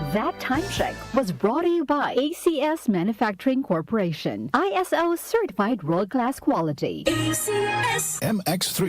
That time check was brought to you by ACS Manufacturing Corporation. ISO certified world-class quality. ACS MX3,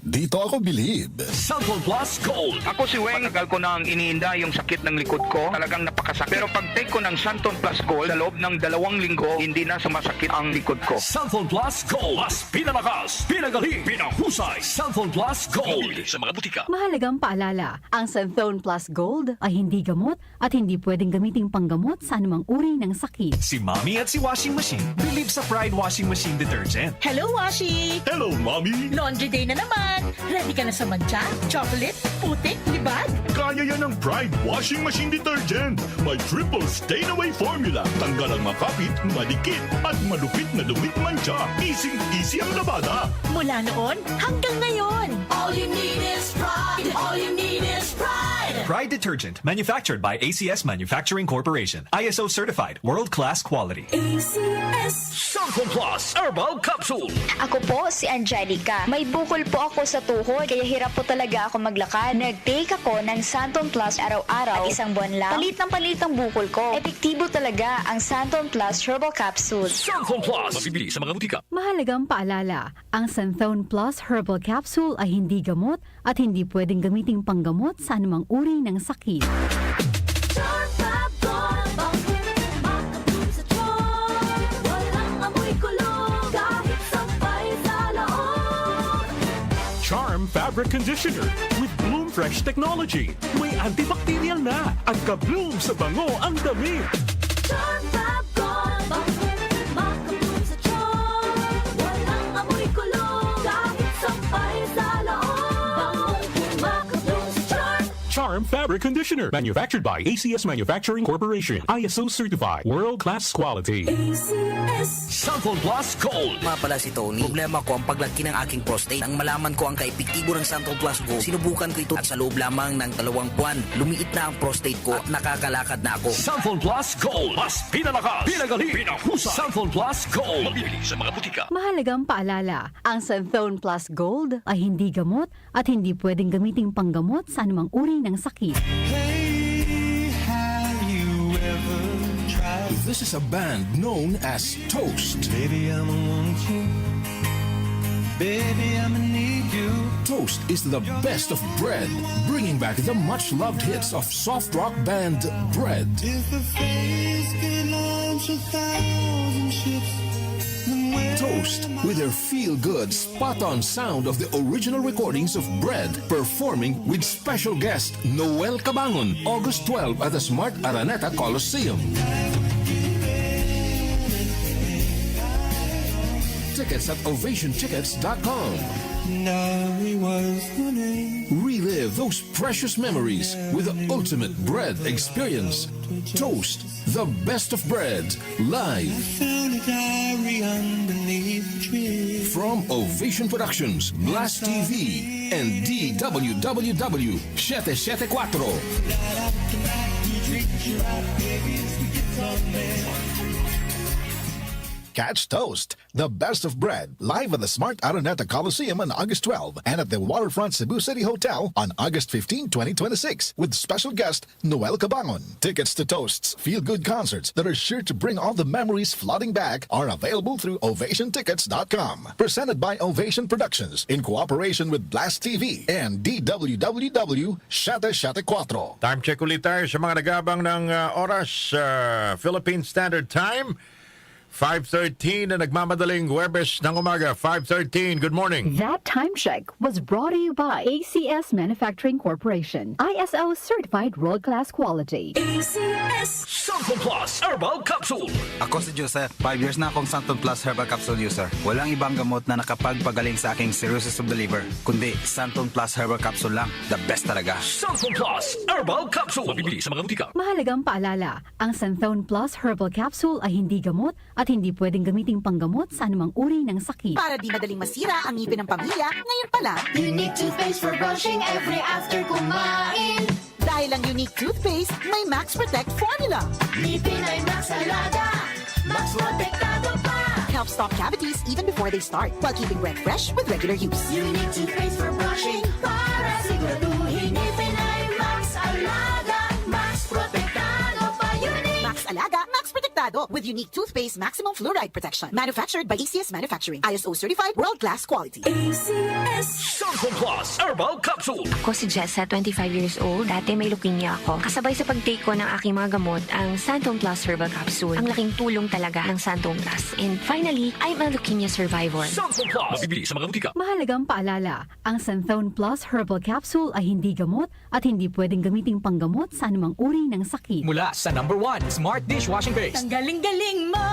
dito ako bilib. Santon Plus Gold. Ako si Weng, matagal ko nang iniinda yung sakit ng likod ko. Talagang napakasakit. Pero pag take ko ng Santon Plus Gold, sa loob ng 2 linggo, hindi na sumasakit ang likod ko. Santon Plus Gold. Mas pinalakas, pinagaling, pinahusay. Santon Plus Gold. Sa mga butika. Mahalagang paalala, ang Santhone Plus Gold ay hindi gamot at hindi pwedeng gamiting panggamot sa anumang uri ng sakit. Si Mommy at si Washing Machine believe sa Pride Washing Machine Detergent. Hello, Washi! Hello, Mommy! Laundry day na naman! Ready ka na sa mancha, chocolate, putik, libag? Kaya yan ang Pride Washing Machine Detergent. May triple stain-away formula. Tanggal ang makapit, madikit, at malupit na dumit mancha. Easy ang labada. Mula noon hanggang ngayon. All you need is pride. All you need is pride. Pride Detergent, manufactured by ACS Manufacturing Corporation. ISO certified, world-class quality. ACS. Santon Plus Herbal Capsule. Ako po si Angelica. May bukol po ako sa tuhod, kaya hirap po talaga ako maglakad. Nag-take ako ng Santon Plus araw-araw at isang buwan lang. Palit ang bukol ko. Epektibo talaga ang Santon Plus Herbal Capsule. Santon Plus. Mabibili sa mga butika. Mahalagang paalala, ang Santhone Plus Herbal Capsule ay hindi gamot at hindi pwedeng gamiting panggamot sa anumang uri ng sakit. Charm Fabric Conditioner with Bloom Fresh Technology. May antibacterial na at ka-bloom sa bango ang damit. Charm Fabric Conditioner, manufactured by ACS Manufacturing Corporation. ISO certified, world-class quality. Santon Plus Gold. Nga pala si Tony. Problema ko ang paglaki ng aking prostate. Nang malaman ko ang kaepektibo ng Santon Plus Gold, sinubukan ko ito at sa loob lamang ng 2 buwan, lumiit na ang prostate ko at nakakalakad na ako. Santon Plus Gold. Mas pinalakas, pinagaling, pinahusay. Santon Plus Gold. Mabibili sa mga butika. Mahalagang paalala, ang Santhone Plus Gold ay hindi gamot at hindi pwedeng gamiting panggamot sa anumang uri ng sakit. This is a band known as Toast. Baby, I'ma want you. Baby, I'ma need you. Toast is the best of bread, bringing back the much-loved hits of soft rock band Bread. If the face could launch 1,000 ships, then where Toast, with their feel-good, spot-on sound of the original recordings of Bread, performing with special guest Noel Cabangon, August 12 at the Smart Araneta Coliseum. Tickets at ovationtickets.com. Nari was the name. Relive those precious memories with the ultimate Bread experience. Toast, the best of bread, live. Found a diary underneath the tree. From Ovation Productions, Blast TV, and DWWW 774. Catch Toast, the best of bread, live at the Smart Araneta Coliseum on August 12 and at the Waterfront Cebu City Hotel on August 15, 2026 with special guest Noel Cabangon. Tickets to Toast's feel-good concerts that are sure to bring all the memories flooding back are available through ovationtickets.com. Presented by Ovation Productions in cooperation with Blast TV and DWWW 774. Time check ulit tayo sa mga nagabang ng oras. Philippine Standard Time 5:13 na nagmamadaling Huwebes ng umaga. 5:13. Good morning. That time check was brought to you by ACS Manufacturing Corporation. ISO certified world-class quality. ACS. Santon Plus Herbal Capsule. Ako si Joseph. 5 years na akong Santon Plus Herbal Capsule user. Walang ibang gamot na nakapagpagaling sa aking cirrhosis of the liver, kundi Santon Plus Herbal Capsule lang. The best talaga. Santon Plus Herbal Capsule. Mabibili sa mga butika. Mahalagang paalala, ang Santhone Plus Herbal Capsule ay hindi gamot at hindi pwedeng gamiting panggamot sa anumang uri ng sakit. Para di madaling masira ang ngipin ng pamilya, ngayon pa lang, Unique toothpaste for brushing every after kumain. dahil ang unique toothpaste may Max Protect formula. Ngipin ay Max Alaga, Max Protektado pa. Helps stop cavities even before they start, while keeping breath fresh with regular use. Unique toothpaste for brushing para siguraduhin ngipin ay Max Alaga, Max Protektado Alaga, Max Protectado with unique toothpaste maximum fluoride protection. Manufactured by ACS Manufacturing. ISO certified world-class quality. Santon Plus Herbal Capsule. Ako si Jessa, 25 years old. Dati may leukemia ako. Kasabay sa pag-take ko ng aking mga gamot, ang Santon Plus Herbal Capsule. Ang laking tulong talaga ng Santon Plus. And finally, I'm a leukemia survivor. Santon Plus. Mabibili sa mga butika. Mahalagang paalala, ang Santhone Plus Herbal Capsule ay hindi gamot at hindi pwedeng gamiting panggamot sa anumang uri ng sakit. Mula sa number 1, Smart Dishwashing Paste. Ang galing-galing mo!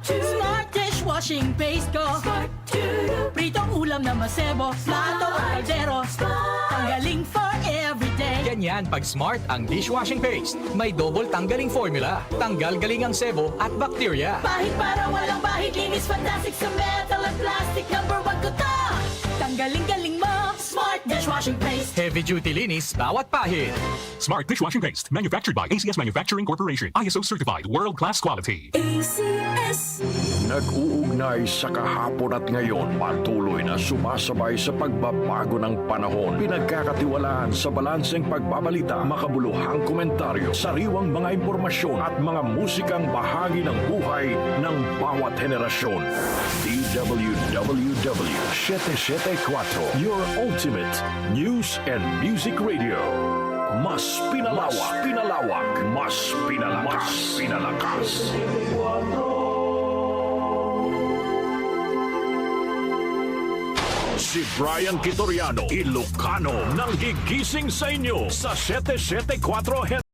Smart dishwashing paste ko. Pritong ulam na masebo. Plato o kaldero. Ang galing for everyday. Ganyan pag Smart ang dishwashing paste. May double tanggaling formula. Tanggal galing ang sebo at bacteria. Bahid para walang bahid. Linis fantastic sa metal at plastic. Number 1 ko to. Tanggaling-galing mo. Smart dishwashing paste. Heavy duty linis bawat pahid. Smart Dishwashing Paste, manufactured by ACS Manufacturing Corporation. ISO certified, world-class quality. ACS. Nag-uugnay sa kahapon at ngayon, patuloy na sumasabay sa pagbabago ng panahon. Pinagkakatiwalaan sa balanseng pagbabalita, makabuluhang komentaryo, sariwang mga impormasyon at mga musikang bahagi ng buhay ng bawat henerasyon. DWWW 774, your ultimate news and music radio. Mas pinalawak, mas pinalakas. Si Brian Kitoriano, Ilocano, nang gigising sa inyo sa 774